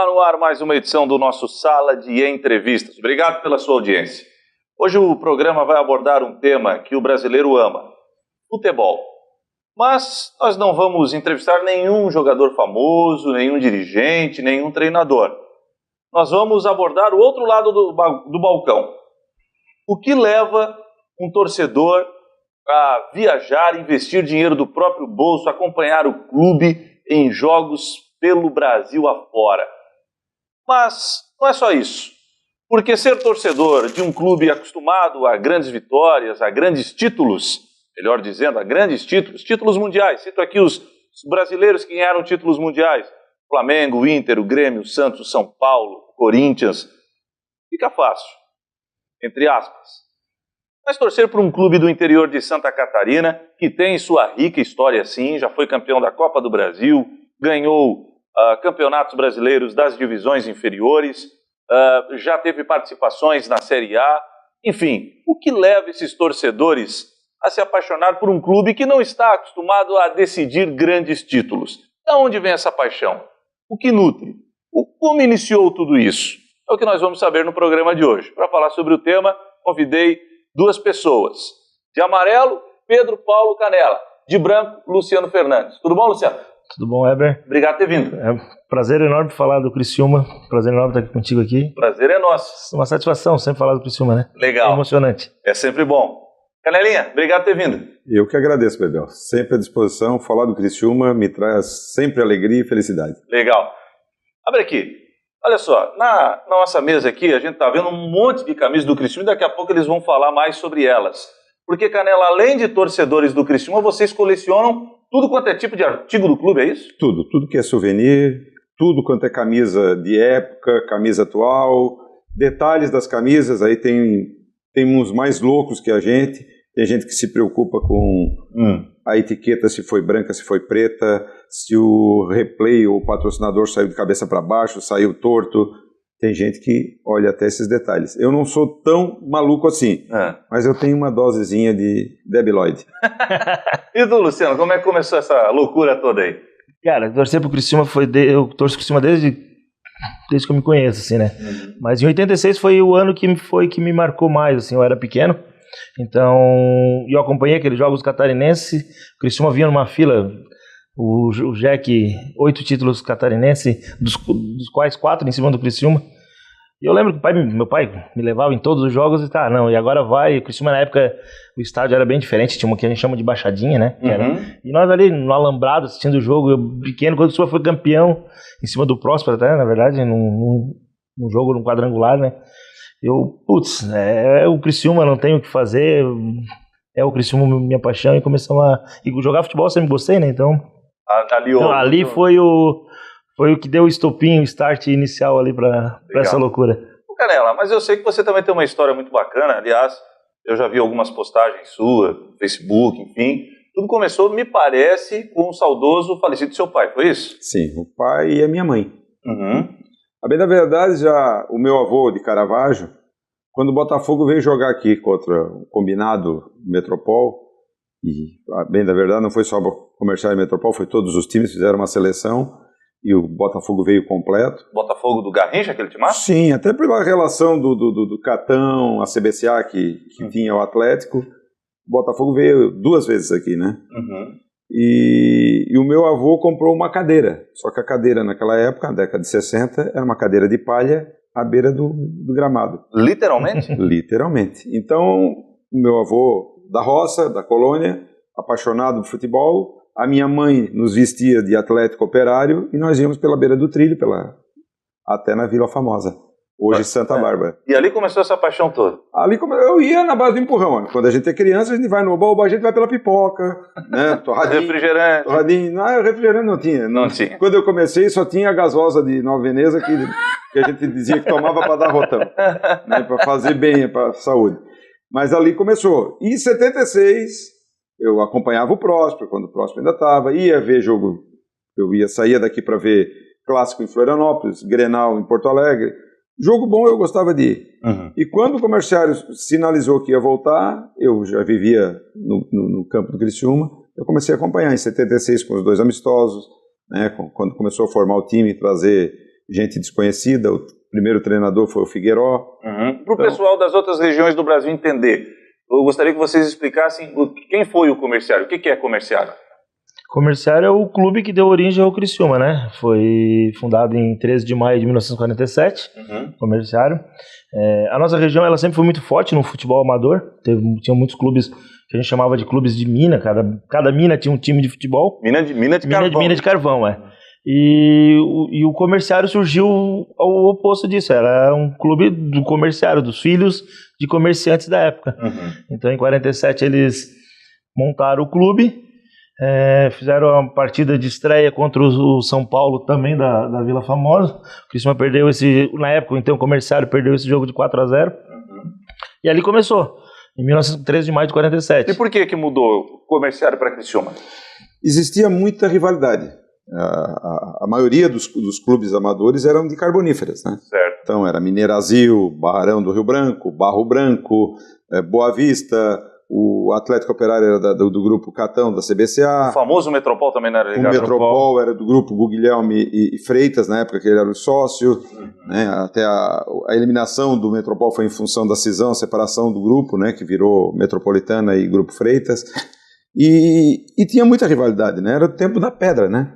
Está no ar mais uma edição do nosso Sala de Entrevistas. Obrigado pela sua audiência. Hoje o programa vai abordar um tema que o brasileiro ama: futebol. Mas nós não vamos entrevistar nenhum jogador famoso, nenhum dirigente, nenhum treinador. Nós vamos abordar o outro lado do balcão. O que leva um torcedor a viajar, investir dinheiro do próprio bolso, acompanhar o clube em jogos pelo Brasil afora? Mas não é só isso. Porque ser torcedor de um clube acostumado a grandes vitórias, a grandes títulos, melhor dizendo, a grandes títulos mundiais. Cito aqui os brasileiros que ganharam títulos mundiais: Flamengo, o Inter, o Grêmio, o Santos, o São Paulo, o Corinthians. Fica fácil, entre aspas. Mas torcer por um clube do interior de Santa Catarina, que tem sua rica história sim, já foi campeão da Copa do Brasil, ganhou campeonatos brasileiros das divisões inferiores, já teve participações na Série A. Enfim, o que leva esses torcedores a se apaixonar por um clube que não está acostumado a decidir grandes títulos? De onde vem essa paixão? O que nutre? Como iniciou tudo isso? É o que nós vamos saber no programa de hoje. Para falar sobre o tema, convidei duas pessoas. De amarelo, Pedro Paulo Canella. De branco, Luciano Fernandes. Tudo bom, Luciano? Tudo bom, Heber? Obrigado por ter vindo. É um prazer enorme falar do Criciúma. Prazer enorme estar aqui contigo aqui. Prazer é nosso. Uma satisfação sempre falar do Criciúma, né? Legal. É emocionante. É sempre bom. Canelinha, obrigado por ter vindo. Eu que agradeço, Bebel. Sempre à disposição. Falar do Criciúma me traz sempre alegria e felicidade. Legal. Abre aqui. Olha só, na nossa mesa aqui a gente está vendo um monte de camisas do Criciúma e daqui a pouco eles vão falar mais sobre elas. Porque, Canella, além de torcedores do Criciúma, vocês colecionam tudo quanto é tipo de artigo do clube, é isso? Tudo que é souvenir, tudo quanto é camisa de época, camisa atual, detalhes das camisas. Aí tem uns mais loucos que a gente. Tem gente que se preocupa com a etiqueta, se foi branca, se foi preta, se o replay ou o patrocinador saiu de cabeça para baixo, saiu torto. Tem gente que olha até esses detalhes. Eu não sou tão maluco assim, mas eu tenho uma dosezinha de debilóide. E tu, Luciano, como é que começou essa loucura toda aí? Cara, torcer pro Criciúma eu torço pro Criciúma desde que eu me conheço, assim, né? Mas em 86 foi o ano que me marcou mais, assim, eu era pequeno. Então, eu acompanhei aqueles jogos catarinenses. O Criciúma vinha numa fila, o Jack, 8 títulos catarinenses, dos quais 4 em cima do Criciúma. E eu lembro que meu pai me levava em todos os jogos e agora vai. O Criciúma, na época, o estádio era bem diferente, tinha uma que a gente chama de baixadinha, né? E nós ali no alambrado assistindo o jogo, eu pequeno, quando o Criciúma foi campeão, em cima do Próspero até, na verdade, num jogo, num quadrangular, né? O Criciúma, não tenho o que fazer, é o Criciúma minha paixão, e começamos e jogar futebol eu sempre gostei, né? Então ali foi o que deu o estopim, o start inicial ali pra essa loucura. Canella, mas eu sei que você também tem uma história muito bacana. Aliás, eu já vi algumas postagens suas, no Facebook, enfim. Tudo começou, me parece, com o saudoso falecido seu pai, foi isso? Sim, o pai e a minha mãe. A bem da verdade, já o meu avô de Caravaggio, quando o Botafogo veio jogar aqui contra o combinado Metropol, e a bem da verdade não foi só Comercial e Metropol, foi todos os times, fizeram uma seleção e o Botafogo veio completo. Botafogo do Garrincha, aquele time? Sim, até pela relação do Catão, a CBCA que tinha o Atlético, o Botafogo veio 2 vezes aqui, né? E o meu avô comprou uma cadeira, só que a cadeira naquela época, na década de 60, era uma cadeira de palha à beira do gramado. Literalmente? Literalmente. Então, o meu avô da roça, da colônia, apaixonado por futebol, a minha mãe nos vestia de Atlético Operário e nós íamos pela beira do trilho, até na Vila Famosa. Hoje Santa Bárbara. E ali começou essa paixão toda? Eu ia na base do empurrão. Quando a gente é criança, a gente vai no oba, a gente vai pela pipoca, né? Torradinho. Refrigerante. Refrigerante não tinha. Não tinha. Quando eu comecei, só tinha a gasosa de Nova Veneza que a gente dizia que tomava para dar rotão, né? Para fazer bem para a saúde. Mas ali começou. Em 76, eu acompanhava o Próspero, quando o Próspero ainda estava, ia ver jogo. Saía daqui para ver clássico em Florianópolis, Grenal em Porto Alegre. Jogo bom eu gostava de ir. E quando o Comerciário sinalizou que ia voltar, eu já vivia no campo do Criciúma, eu comecei a acompanhar em 76 com os 2 amistosos, né, quando começou a formar o time, trazer gente desconhecida, o primeiro treinador foi o Figueiró. Para o pessoal das outras regiões do Brasil entender, eu gostaria que vocês explicassem quem foi o Comerciário, o que é Comerciário? Comerciário é o clube que deu origem ao Criciúma, né? Foi fundado em 13 de maio de 1947, Comerciário. A nossa região ela sempre foi muito forte no futebol amador, tinha muitos clubes que a gente chamava de clubes de mina, cada mina tinha um time de futebol. Mina de carvão. Mina de carvão, é. E o Comerciário surgiu ao oposto disso, era um clube do comerciário, dos filhos de comerciantes da época. Então em 47 eles montaram o clube, fizeram uma partida de estreia contra o São Paulo, também da Vila Famosa. O Criciúma perdeu na época, então o Comerciário perdeu esse jogo de 4-0. E ali começou, em 13 de maio de 47. E por que mudou o Comerciário para Criciúma? Existia muita rivalidade. A maioria dos clubes amadores eram de carboníferas, né? Certo. Então era Mineirasil, Barrão do Rio Branco, Barro Branco, Boa Vista, o Atlético Operário era do grupo Catão, da CBCA. O famoso Metropol também não era ligado? O Metropol era do grupo Guilherme e Freitas, na época que ele era o sócio. Né? Até a eliminação do Metropol foi em função da cisão, a separação do grupo, né? Que virou Metropolitana e Grupo Freitas. E tinha muita rivalidade, né? Era o tempo da pedra, né?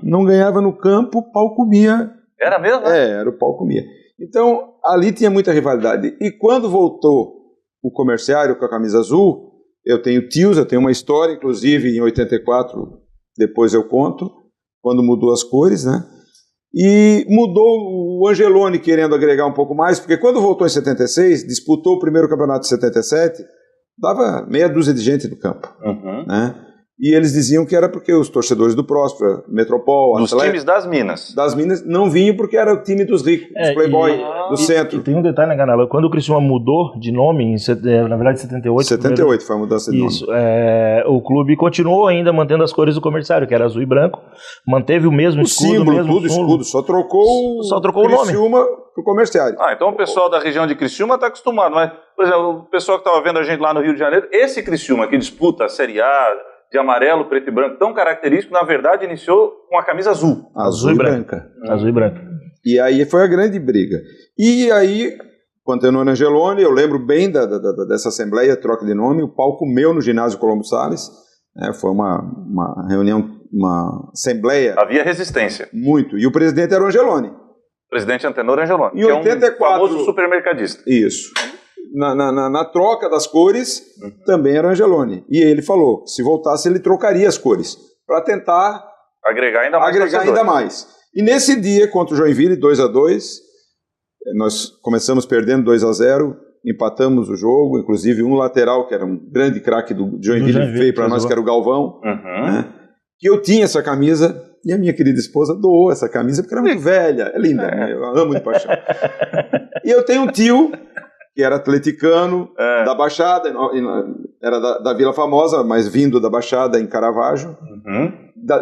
Não ganhava no campo, o pau comia. Era mesmo? Era o pau comia. Então, ali tinha muita rivalidade. E quando voltou o Comerciário com a camisa azul, eu tenho tios, eu tenho uma história, inclusive em 84, depois eu conto, quando mudou as cores, né? E mudou o Angeloni querendo agregar um pouco mais, porque quando voltou em 76, disputou o primeiro campeonato de 77, dava meia dúzia de gente no campo, né? E eles diziam que era porque os torcedores do Próspera, Metropol, dos times das Minas não vinham porque era o time dos ricos, dos playboy, do centro. E tem um detalhe, né, Ganela? Quando o Criciúma mudou de nome, na verdade em 78... 78 foi a mudança de nome. Isso, o clube continuou ainda mantendo as cores do Comerciário, que era azul e branco, manteve o mesmo escudo, símbolo, mesmo tudo escudo, só trocou o nome. Criciúma pro Comerciário. Então o pessoal da região de Criciúma está acostumado, mas, por exemplo, o pessoal que estava vendo a gente lá no Rio de Janeiro, esse Criciúma que disputa a Série A, de amarelo, preto e branco, tão característico, na verdade iniciou com a camisa azul. Azul e branca. Azul e branca. E aí foi a grande briga. E aí, quando eu no Angeloni, eu lembro bem dessa assembleia, troca de nome, o pau comeu no ginásio Colombo Salles, foi uma reunião, uma assembleia. Havia resistência. Muito. E o presidente era o Angeloni. O presidente Antenor Angeloni, em 84, é um famoso supermercadista. Isso. Na troca das cores, também era o Angeloni. E ele falou que se voltasse, ele trocaria as cores, para tentar agregar ainda mais. E nesse dia, contra o Joinville, 2-2, nós começamos perdendo 2-0, empatamos o jogo, inclusive um lateral, que era um grande craque do Joinville, veio para nós, que era o Galvão, né? Que eu tinha essa camisa, e a minha querida esposa doou essa camisa, porque era muito velha, é linda, eu amo de paixão. E eu tenho um tio que era atleticano, da Baixada, era da Vila Famosa, mas vindo da Baixada em Caravaggio.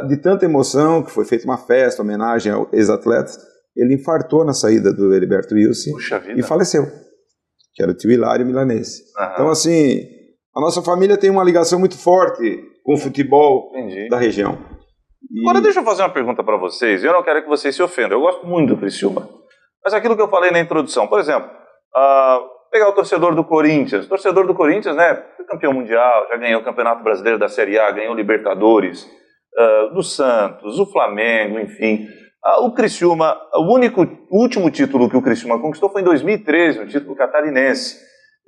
De tanta emoção, que foi feita uma festa, homenagem aos ex-atletas, ele infartou na saída do Heriberto Wilson e faleceu, que era o tio Hilário Milanese. Então, assim, a nossa família tem uma ligação muito forte com o futebol da região. Agora deixa eu fazer uma pergunta para vocês, eu não quero que vocês se ofendam, eu gosto muito do Criciúma, mas aquilo que eu falei na introdução, por exemplo, pegar o torcedor do Corinthians, né, foi campeão mundial, já ganhou o Campeonato Brasileiro da Série A, ganhou Libertadores, do Santos, o Flamengo, enfim. O Criciúma, o último título que o Criciúma conquistou foi em 2013, o título catarinense.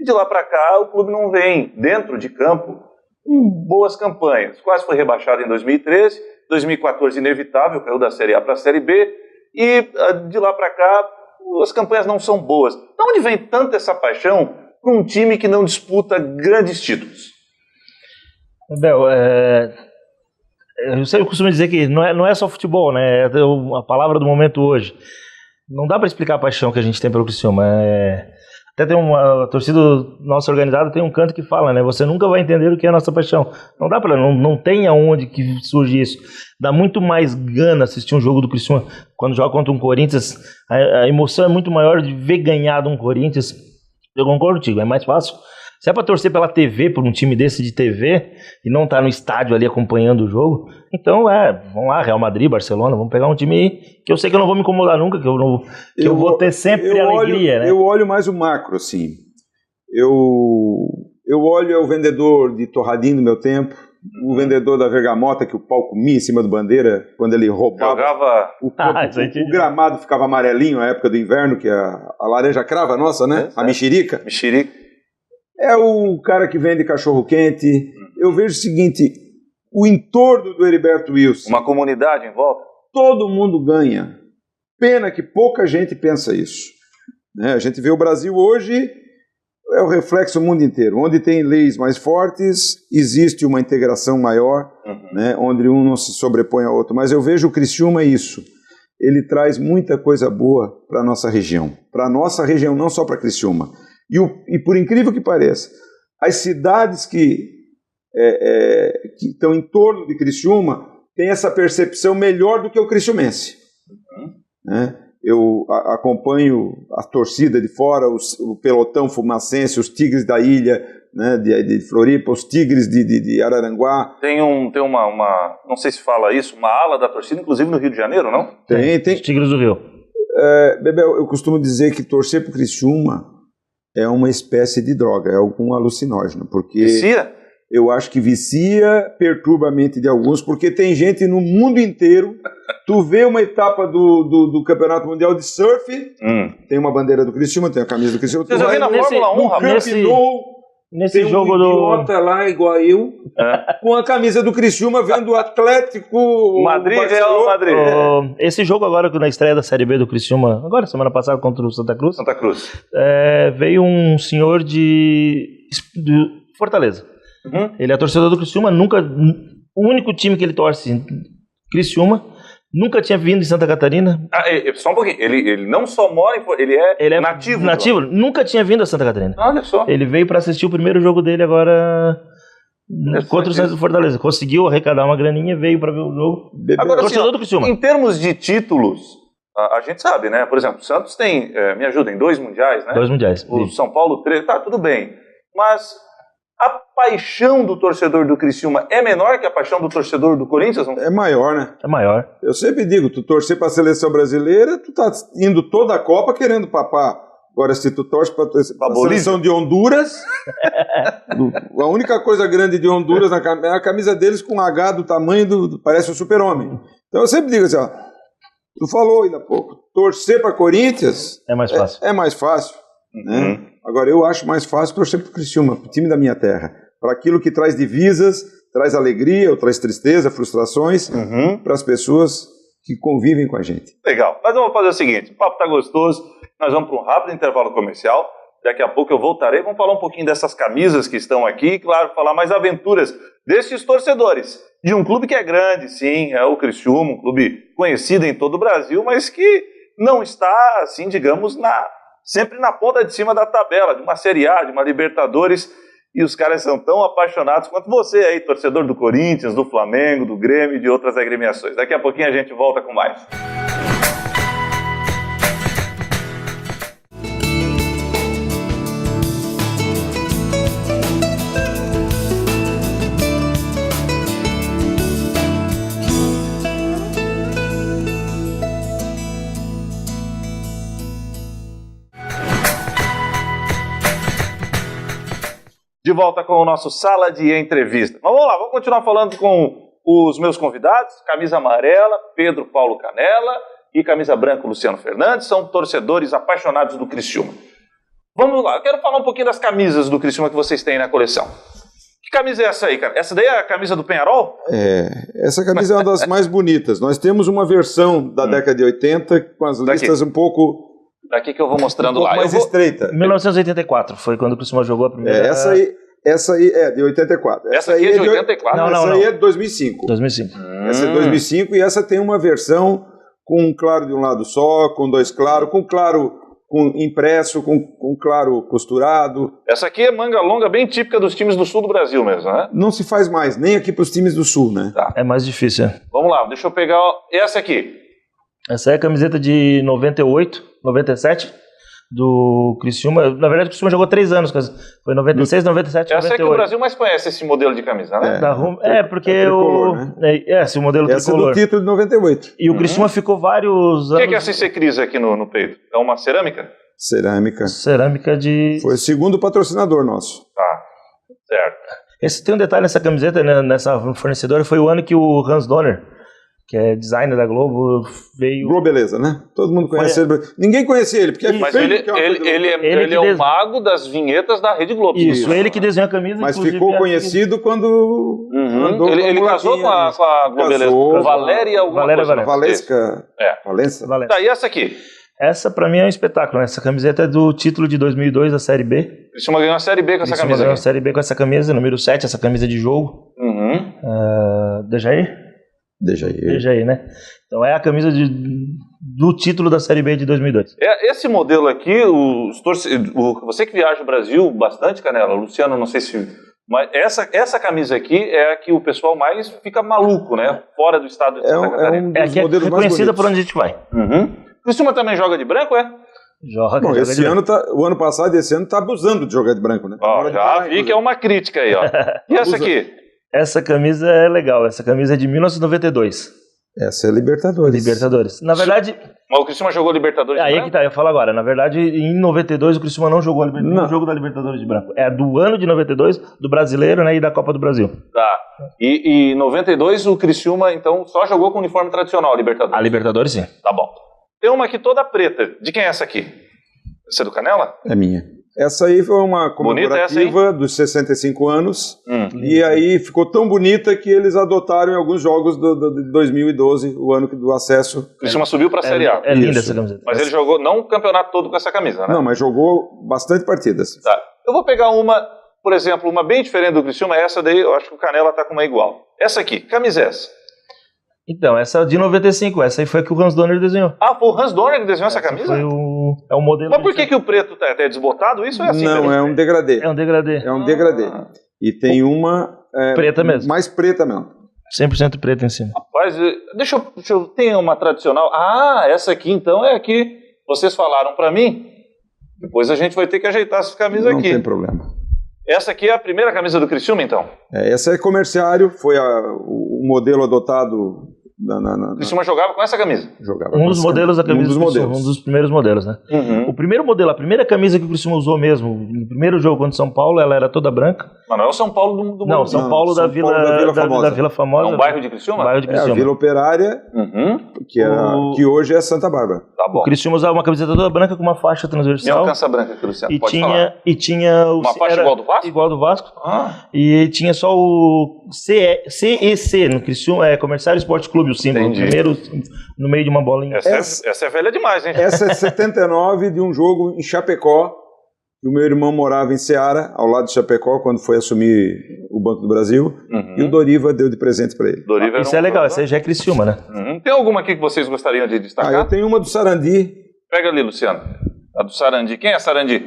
E de lá para cá o clube não vem dentro de campo com boas campanhas. Quase foi rebaixado em 2013, 2014 inevitável, caiu da Série A para a Série B, e de lá para cá as campanhas não são boas. De onde vem tanta essa paixão para um time que não disputa grandes títulos? Bel, eu costumo dizer que não é só futebol, né? É a palavra do momento hoje. Não dá para explicar a paixão que a gente tem pelo Criciúma. Até tem uma torcida nossa organizada, tem um canto que fala, né? Você nunca vai entender o que é a nossa paixão. Não dá para, não tem aonde que surge isso. Dá muito mais gana assistir um jogo do Criciúma quando joga contra um Corinthians. A emoção é muito maior de ver ganhar de um Corinthians. Eu concordo contigo, é mais fácil Se é pra torcer pela TV, por um time desse de TV, e não tá no estádio ali acompanhando o jogo, então vamos lá, Real Madrid, Barcelona, vamos pegar um time que eu sei que eu não vou me incomodar nunca, que eu vou ter sempre alegria, né? Eu olho mais o macro, assim. Eu olho o vendedor de torradinho do meu tempo, o vendedor da Vergamota que o pau comia em cima do Bandeira, quando ele roubava. O gramado ficava amarelinho na época do inverno, que a laranja crava nossa, né? A mexerica. É o cara que vende cachorro-quente. Eu vejo o seguinte, o entorno do Heriberto Wilson. Uma comunidade em volta. Todo mundo ganha. Pena que pouca gente pensa isso. Né? A gente vê o Brasil hoje, é o reflexo do mundo inteiro. Onde tem leis mais fortes, existe uma integração maior, né? Onde um não se sobrepõe ao outro. Mas eu vejo o Criciúma isso. Ele traz muita coisa boa para a nossa região. Para a nossa região, não só para Criciúma. E por incrível que pareça, as cidades que estão em torno de Criciúma têm essa percepção melhor do que o criciumense. Né? Eu acompanho a torcida de fora, o pelotão fumacense, os Tigres da ilha, né, de Floripa, os Tigres de Araranguá. Tem uma, não sei se fala isso, uma ala da torcida, inclusive no Rio de Janeiro, não? Tem. Os Tigres do Rio. Bebel, eu costumo dizer que torcer para o Criciúma é uma espécie de droga, é algum alucinógeno, porque vicia? Eu acho que vicia, perturba a mente de alguns, porque tem gente no mundo inteiro, tu vê uma etapa do Campeonato Mundial de Surf, tem uma bandeira do Criciúma, tem a camisa do Criciúma. Você já viu na Fórmula 1, rapaz? Nesse tem jogo idiota lá, igual eu, com a camisa do Criciúma, vendo o Atlético Madrid, Real Madrid. Esse jogo agora, na estreia da Série B do Criciúma, agora, semana passada, contra o Santa Cruz. Veio um senhor de Fortaleza. Ele é torcedor do Criciúma, o único time que ele torce, Criciúma, nunca tinha vindo em Santa Catarina. Só um pouquinho, ele não só mora ele é nativo. Nativo, nunca tinha vindo a Santa Catarina. Olha só. Ele veio para assistir o primeiro jogo dele agora contra o Santos do Fortaleza. Conseguiu arrecadar uma graninha e veio para ver o jogo. Agora, torcedor do Criciúma. Em termos de títulos, a gente sabe, né? Por exemplo, o Santos tem, me ajudem, 2 mundiais, né? 2 mundiais. O São Paulo 3, tá, tudo bem. Mas a paixão do torcedor do Criciúma é menor que a paixão do torcedor do Corinthians? É maior, né? É maior. Eu sempre digo, tu torcer para a seleção brasileira, tu tá indo toda a Copa querendo papar. Agora, se tu torce para a seleção de Honduras, a única coisa grande de Honduras é a camisa deles com H do tamanho parece um super-homem. Então eu sempre digo assim, ó, tu falou ainda há pouco, torcer para Corinthians é mais fácil. É mais fácil, né? Agora, eu acho mais fácil torcer para o Criciúma, para o time da minha terra. Para aquilo que traz divisas, traz alegria, ou traz tristeza, frustrações, para as pessoas que convivem com a gente. Legal. Mas vamos fazer o seguinte, o papo está gostoso, nós vamos para um rápido intervalo comercial, daqui a pouco eu voltarei, vamos falar um pouquinho dessas camisas que estão aqui, e claro, falar mais aventuras desses torcedores, de um clube que é grande, sim, é o Criciúma, um clube conhecido em todo o Brasil, mas que não está, assim, digamos, sempre na ponta de cima da tabela, de uma Série A, de uma Libertadores, e os caras são tão apaixonados quanto você aí, torcedor do Corinthians, do Flamengo, do Grêmio e de outras agremiações. Daqui a pouquinho a gente volta com mais. De volta com o nosso Sala de Entrevista. Mas vamos lá, vamos continuar falando com os meus convidados. Camisa amarela, Pedro Paulo Canella, e camisa branca, Luciano Fernandes. São torcedores apaixonados do Criciúma. Vamos lá, eu quero falar um pouquinho das camisas do Criciúma que vocês têm na coleção. Que camisa é essa aí, cara? Essa daí é a camisa do Penharol? Essa camisa é uma das mais bonitas. Nós temos uma versão da década de 80 com as listas um pouco... Daqui que eu vou mostrando lá. mais estreita. 1984 foi quando o Criciúma jogou a primeira. Essa aí é de 84. Essa aqui é de 84? Não, essa aí é de 2005. 2005. Essa é de 2005 e essa tem uma versão com um claro de um lado só, com 2 claros, com claro impresso, com claro costurado. Essa aqui é manga longa, bem típica dos times do sul do Brasil mesmo, né? Não se faz mais, nem aqui para os times do sul, né? Tá. É mais difícil. Vamos lá, deixa eu pegar essa aqui. Essa é a camiseta de 98, 97, do Criciúma. Na verdade, o Criciúma jogou 3 anos. Foi 96, 97, Essa 98. é que o Brasil mais conhece, esse modelo de camisa, né? Porque tricolor, esse o modelo Essa tricolor. é do título de 98. E o Criciúma ficou vários anos... O que é essa cicris aqui no peito? É uma cerâmica? Cerâmica. Cerâmica de... Foi o segundo patrocinador nosso. Tá, certo. Tem um detalhe nessa camiseta, né, nessa fornecedora, foi o ano que o Hans Donner, que é designer da Globo, veio... Globeleza, né? Todo mundo conhece ele. Ninguém conhecia ele, porque Mas feio, ele é o mago das vinhetas da Rede Globo. Isso, ele que desenhou a camisa. Mas ficou conhecido quando andou ele casou com a Globeleza. Casou, Valéria alguma coisa. Valesca. Valença. Tá, e essa aqui? Essa pra mim é um espetáculo, né? Essa camiseta é do título de 2002 da Série B. Criciúma ganhou a Série B com essa camisa ganhou aqui. a Série B com essa camisa, número 7, essa camisa de jogo. Dejair, né? Então é a camisa do título da Série B de 2002. Esse modelo aqui, você que viaja o Brasil bastante, Canela, Luciano, não sei se... Mas essa camisa aqui é a que o pessoal mais fica maluco, né? Fora do estado de Santa Catarina. É a que é reconhecida por onde a gente vai. Criciúma também joga de branco, é? Joga. Bom, o ano passado e esse ano tá abusando de jogar de branco, né? Ó, já vi que é uma crítica aí, ó. E essa aqui? Essa camisa é legal, essa camisa é de 1992. Essa é Libertadores. Na verdade... Mas o Criciúma jogou Libertadores de aí branco? que tá, eu falo agora. Na verdade, em 92 o Criciúma não jogou o jogo da Libertadores de branco. É do ano de 92, do Brasileiro, né, e da Copa do Brasil. Tá. E em 92 o Criciúma, então, só jogou com o uniforme tradicional, a Libertadores? A Libertadores, sim. Tá bom. Tem uma aqui toda preta. De quem é essa aqui? Essa é do Canela? É minha. Essa aí foi uma comemorativa dos 65 anos. E aí ficou tão bonita que eles adotaram em alguns jogos de 2012, o ano do acesso. O Criciúma subiu pra Série A. É linda essa camiseta. Mas ele jogou, não o campeonato todo com essa camisa, né? Não, mas jogou bastante partidas. Tá. Eu vou pegar uma, por exemplo, uma bem diferente do Criciúma. Essa daí, eu acho que o Canela tá com uma igual. Essa aqui, camisa é essa? Então, essa é de 95, essa aí foi a que o Hans Donner desenhou. Ah, foi o Hans Donner que desenhou essa camisa? Foi o modelo. Mas por que o preto tá até desbotado? Isso é assim? Não, é um degradê. É um degradê. É um degradê. E tem uma... preta mesmo. Mais preta mesmo. 100% preta em cima. Rapaz, deixa eu... Tem uma tradicional... Ah, essa aqui então é a que vocês falaram pra mim. Depois a gente vai ter que ajeitar essas camisas aqui. Não tem problema. Essa aqui é a primeira camisa do Criciúma, então? Essa é comerciário, foi o modelo adotado... O Criciúma jogava com essa camisa? Jogava um dos modelos da camisa do Criciúma, um dos primeiros modelos, né? O primeiro modelo, a primeira camisa que o Criciúma usou mesmo, no primeiro jogo contra o São Paulo, ela era toda branca. Mas não é o São Paulo do Não, São Paulo da Vila Famosa. É um bairro de Criciúma? Bairro de Criciúma. A Vila Operária, que hoje é Santa Bárbara. Tá bom. O Criciúma usava uma camiseta toda branca com uma faixa transversal. E uma calça branca, Luciano, e pode tinha, falar. E tinha... Uma faixa igual do Vasco? Igual do Vasco. E tinha só o CEC no Criciúma, Comerciário Esporte Clube, o símbolo. Entendi. Primeiro no meio de uma bolinha. Essa é velha demais, hein? Essa é 79 de um jogo em Chapecó. O meu irmão morava em Ceará, ao lado de Chapecó, quando foi assumir o Banco do Brasil. E o Doriva deu de presente para ele. Isso é legal, essa aí já é Criciúma, né? Tem alguma aqui que vocês gostariam de destacar? Eu tenho uma do Sarandi. Pega ali, Luciano. A do Sarandi. Quem é Sarandi?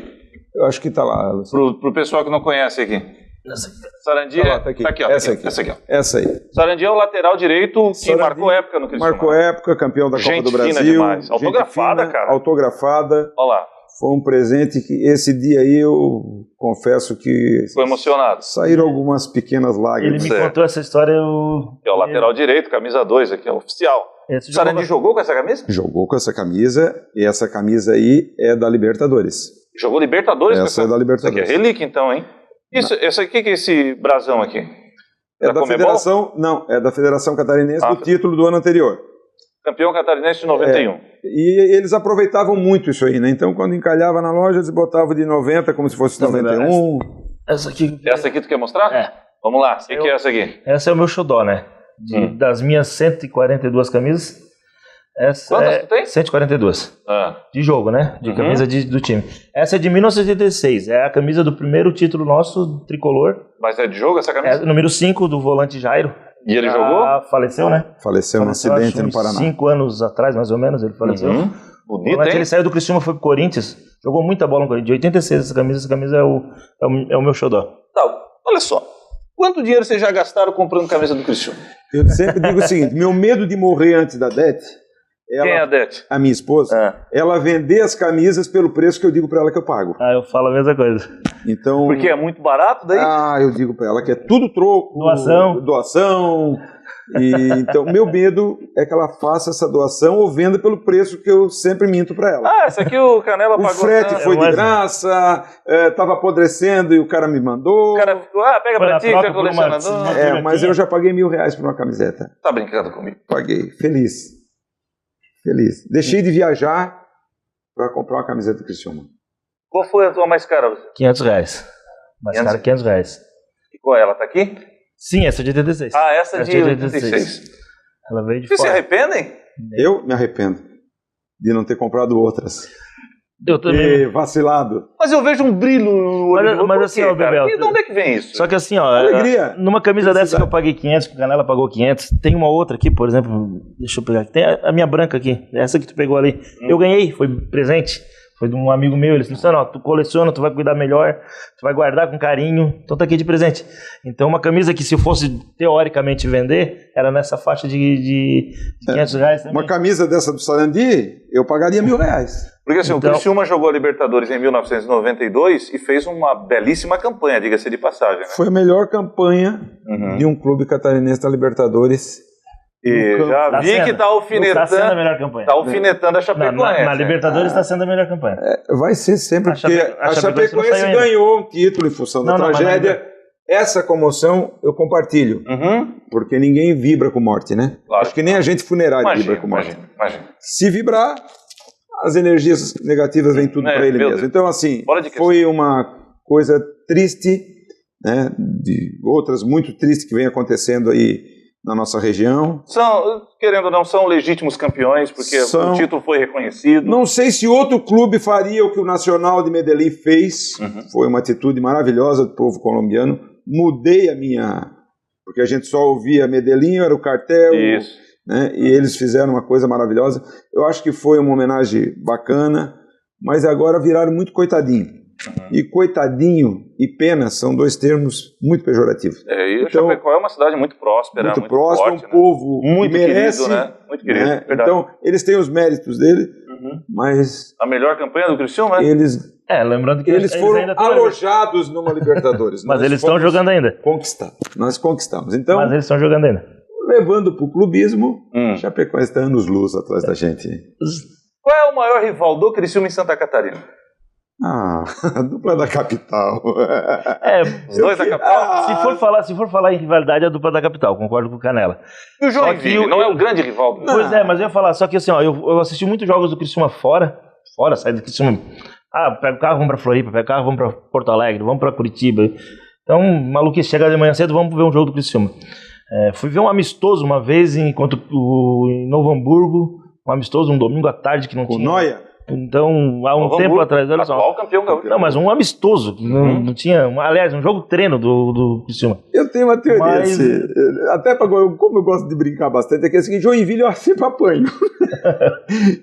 Eu acho que tá lá, Luciano. Pro pessoal que não conhece aqui. Sarandi tá aqui. ó. Essa aqui. Essa aí. Sarandi é o lateral direito que Sarandi marcou época no Criciúma. Marcou época, campeão da Copa do Brasil. Fina demais. Autografada, cara. Autografada. Olha lá. Foi um presente que esse dia aí eu confesso que... Ficou emocionado. Saíram algumas pequenas lágrimas. Ele me contou essa história. É o lateral direito, camisa 2 aqui, é oficial. O Sarandi jogou com essa camisa? Jogou com essa camisa, e essa camisa aí é da Libertadores. Jogou Libertadores? Essa é da Libertadores. Isso aqui é relíquia então, hein? Esse aqui, que é esse brasão aqui? É da Federação... Não, é da Federação Catarinense do título do ano anterior. Campeão catarinense de 91. E eles aproveitavam muito isso aí, né? Então, quando encalhava na loja, eles botavam de 90 como se fosse 91. Essa aqui tu quer mostrar? É. Vamos lá, o que é essa aqui? Essa é o meu xodó, né? Das minhas 142 camisas, essa Quantas tu tem? 142. De jogo, né? De camisa do time. Essa é de 1986, é a camisa do primeiro título nosso, tricolor. Mas é de jogo essa camisa? É número 5 do volante Jairo. E ele jogou? Faleceu, né? Faleceu num acidente no Paraná. 5 anos atrás, mais ou menos, ele faleceu. Bonito, hein? Ele saiu do Criciúma, foi pro Corinthians, jogou muita bola no Corinthians. De 86 essa camisa é o meu xodó. Tá, olha só. Quanto dinheiro vocês já gastaram comprando camisa do Criciúma? Eu sempre digo o seguinte, meu medo de morrer antes da DET Quem é a Dete? A minha esposa, ela vender as camisas pelo preço que eu digo para ela que eu pago. Eu falo a mesma coisa. Então, porque é muito barato daí? eu digo para ela que é tudo troco, doação. Então, meu medo é que ela faça essa doação ou venda pelo preço que eu sempre minto para ela. Essa aqui o Canela pagou. O frete foi de graça, tava apodrecendo e o cara me mandou. O cara ficou, pega pra ti, que é colecionador. Mas eu já paguei R$1.000 por uma camiseta. Tá brincando comigo? Paguei, feliz. Deixei de viajar para comprar uma camiseta do Criciúma. Qual foi a tua mais cara? R$500. Mais cara, R$500. E qual é? Ela tá aqui? Sim, essa de 86. Essa de 86. Ela veio de fora. Vocês se arrependem? Eu me arrependo de não ter comprado outras. Eu também. Vacilado. Mas eu vejo um brilho no olho. Mas assim, Bebel. E de onde é que vem isso? Só que assim, alegria. Numa camisa dessa que eu paguei 500, que o Canela pagou 500, tem uma outra aqui, por exemplo, deixa eu pegar aqui. Tem a minha branca aqui, essa que tu pegou ali. Eu ganhei, foi presente. Foi de um amigo meu, ele disse, tu coleciona, tu vai cuidar melhor, tu vai guardar com carinho, então tá aqui de presente. Então uma camisa que se fosse teoricamente vender, era nessa faixa de R$500 também. Uma camisa dessa do Sarandi, eu pagaria R$1.000. Porque assim, o Criciúma jogou a Libertadores em 1992 e fez uma belíssima campanha, diga-se de passagem. Né? Foi a melhor campanha de um clube catarinense da Libertadores. E já vi que tá alfinetando. Tá sendo a melhor campanha. Tá alfinetando a Chapecoense. Na Libertadores está sendo a melhor campanha. Vai ser sempre, porque a Chapecoense ganhou um título em função da tragédia. Essa comoção eu compartilho. Porque ninguém vibra com morte, né? Claro. Acho que nem a gente funerário vibra com morte. Imagina. Se vibrar, as energias negativas vêm tudo para ele mesmo. Então, assim, foi uma coisa triste, né? De outras muito tristes que vem acontecendo aí na nossa região. Querendo ou não, são legítimos campeões, porque o título foi reconhecido. Não sei se outro clube faria o que o Nacional de Medellín fez. Foi uma atitude maravilhosa do povo colombiano. Mudei a minha... Porque a gente só ouvia Medellín, era o cartel. Isso. Né? E eles fizeram uma coisa maravilhosa. Eu acho que foi uma homenagem bacana, mas agora viraram muito coitadinho. E coitadinho e pena são dois termos muito pejorativos. E o Chapecó é uma cidade muito próspera, muito próspera, forte, um povo muito que merece, querido, né? Muito querido. Né? Então, eles têm os méritos dele, mas... A melhor campanha do Criciúma, né? Lembrando que eles foram alojados numa Libertadores. Mas eles estão jogando ainda. Nós conquistamos. Então, mas eles estão jogando ainda. Levando para o clubismo, Chapecó está anos-luz atrás da gente. Qual é o maior rival do Criciúma em Santa Catarina? A dupla da capital. Os dois da capital. Se for falar em rivalidade, é a dupla da capital, concordo com o Canela. E o Joinville não é um grande rival do Pois é, mas eu ia falar, só que assim, eu assisti muitos jogos do Criciúma fora, saí do Criciúma. Pega o carro, vamos pra Floripa, pega o carro, vamos pra Porto Alegre, vamos pra Curitiba. Então, maluquice, chega de manhã cedo, vamos ver um jogo do Criciúma. Fui ver um amistoso uma vez em Novo Hamburgo, um amistoso, um domingo à tarde que não tinha... Noia. Então, há um tempo atrás, olha só. Atual campeão gaúcho. Não, mas um amistoso, não tinha. Aliás, um jogo treino do Criciúma. Eu tenho uma teoria, até como eu gosto de brincar bastante, é que assim, Joinville eu sempre apanho.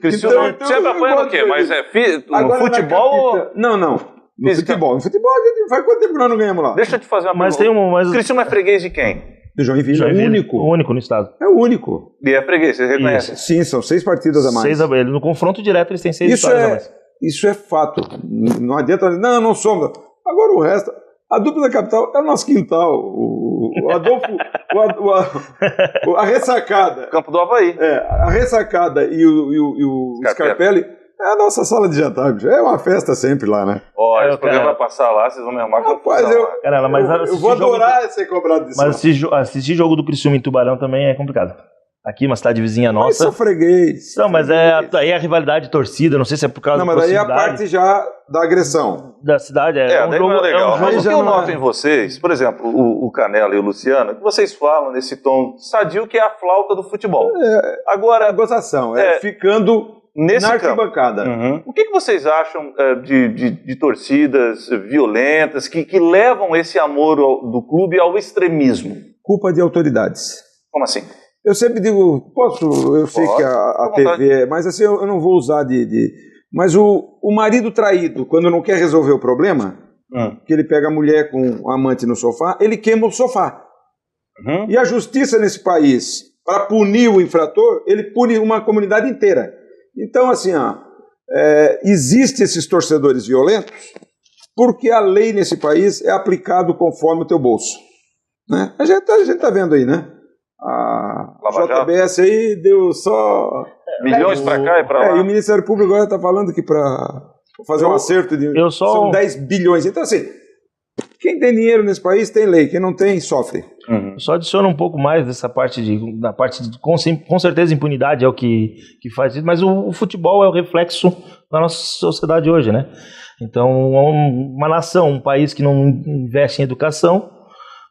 Criciúma sempre apanha no quê? Mas no futebol? Não. No futebol. No futebol, a gente faz quanto tempo que nós não ganhamos lá? Deixa eu te fazer uma pergunta. Criciúma é freguês de quem? Do Joinville é o único. O único no estado. É o único. E é freguês, vocês reconhecem? Sim, são 6 partidas a mais. No confronto direto eles têm 6 vitórias a mais. Isso é fato. Não adianta dizer, não somos. Agora o resto, a dupla da capital é o nosso quintal. O Adolfo, a ressacada. Campo do Avaí. A ressacada e o Scarpelli é a nossa sala de jantar, bicho. É uma festa sempre lá, né? Esse programa vai passar lá, vocês vão me arrumar. Rapaz, eu vou adorar ser cobrado disso. Mas assistir jogo do Criciúma em Tubarão também é complicado. Aqui, uma cidade vizinha nossa. Mas sou freguês. Não, mas aí a rivalidade de torcida, não sei se é por causa da proximidade. Não, mas aí é a parte já da agressão. Da cidade, um daí jogo, não é legal. um jogo. Mas o que eu noto em vocês, por exemplo, o Canela e o Luciano, que vocês falam nesse tom sadio que é a flauta do futebol. Agora, a gozação, ficando na arquibancada. O que vocês acham de torcidas violentas que levam esse amor do clube ao extremismo? Culpa de autoridades. Como assim? Eu sempre digo, eu sei que a TV, mas assim, eu não vou usar Mas o marido traído, quando não quer resolver o problema, que ele pega a mulher com o amante no sofá, ele queima o sofá. E a justiça nesse país para punir o infrator, ele pune uma comunidade inteira. Então, assim, existem esses torcedores violentos porque a lei nesse país é aplicada conforme o teu bolso. Né? A gente está vendo aí, né? A JBS aí deu só... milhões para cá e para lá. E o Ministério Público agora está falando que para fazer um acerto são 10 bilhões. Então, assim, quem tem dinheiro nesse país tem lei, quem não tem, sofre. Só adiciona um pouco mais dessa parte com certeza impunidade é o que faz isso, mas o futebol é o reflexo da nossa sociedade hoje, né? Então, uma nação, um país que não investe em educação,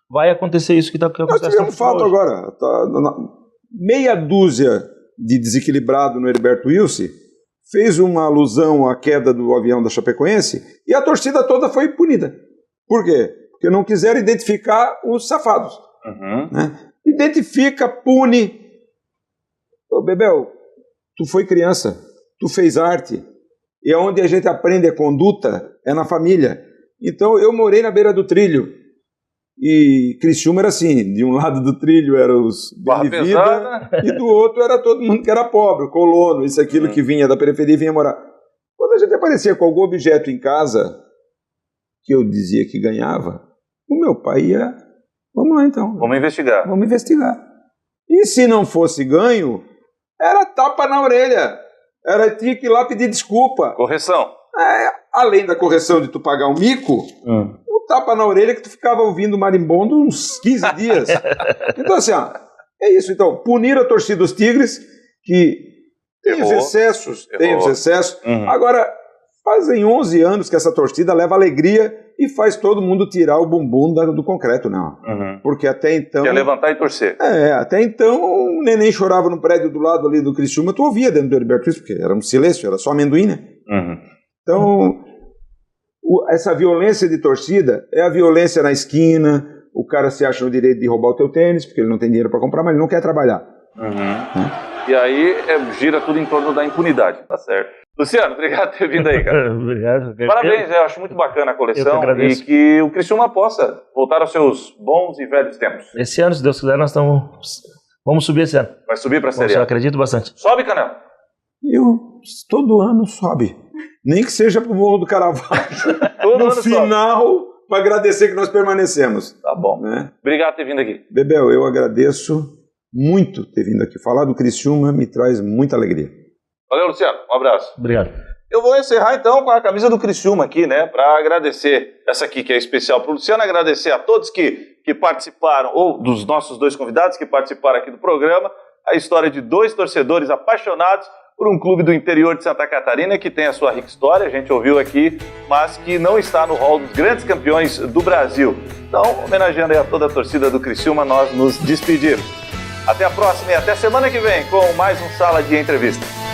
vai acontecer isso que está acontecendo. Nós tivemos fato hoje. Agora, meia dúzia de desequilibrado no Heriberto Wilson fez uma alusão à queda do avião da Chapecoense e a torcida toda foi punida. Por quê? Porque não quiseram identificar os safados. Né? Identifica, pune. Ô, Bebel, tu foi criança, tu fez arte, e onde a gente aprende a conduta é na família. Então eu morei na beira do trilho, e Criciúma era assim, de um lado do trilho eram os bem de vida, e do outro era todo mundo que era pobre, colono, isso aquilo que vinha da periferia e vinha morar. Quando a gente aparecia com algum objeto em casa, que eu dizia que ganhava, o meu pai ia, vamos lá então. Vamos investigar. Vamos investigar. E se não fosse ganho, era tapa na orelha. Tinha que ir lá pedir desculpa. Correção. Além da correção de tu pagar um mico, o tapa na orelha que tu ficava ouvindo marimbondo uns 15 dias. Então assim, é isso. Então, punir a torcida dos Tigres, que tem os excessos, Agora, fazem 11 anos que essa torcida leva alegria e faz todo mundo tirar o bumbum do concreto, não. Porque até então... Quer levantar e torcer. Até então o neném chorava no prédio do lado ali do Criciúma, tu ouvia dentro do Heriberto Wilson, porque era um silêncio, era só amendoim, né? Então, essa violência de torcida é a violência na esquina, o cara se acha no direito de roubar o teu tênis, porque ele não tem dinheiro para comprar, mas ele não quer trabalhar. E aí gira tudo em torno da impunidade, tá certo. Luciano, obrigado por ter vindo aí, cara. Obrigado. Parabéns, eu acho muito bacana a coleção e que o Criciúma possa voltar aos seus bons e velhos tempos. Esse ano, se Deus quiser, vamos subir esse ano. Vai subir para a Série A? Eu acredito bastante. Sobe, Canela? Todo ano sobe. Nem que seja pro Morro do Caravaggio. No final, para agradecer que nós permanecemos. Tá bom. Né? Obrigado por ter vindo aqui. Bebel, eu agradeço muito ter vindo aqui. Falar do Criciúma me traz muita alegria. Valeu, Luciano. Um abraço. Obrigado. Eu vou encerrar então com a camisa do Criciúma aqui, né, para agradecer essa aqui que é especial para o Luciano, agradecer a todos que participaram, ou dos nossos dois convidados que participaram aqui do programa, a história de dois torcedores apaixonados por um clube do interior de Santa Catarina que tem a sua rica história, a gente ouviu aqui, mas que não está no hall dos grandes campeões do Brasil. Então, homenageando aí a toda a torcida do Criciúma, nós nos despedimos. Até a próxima e até semana que vem com mais um Sala de Entrevista.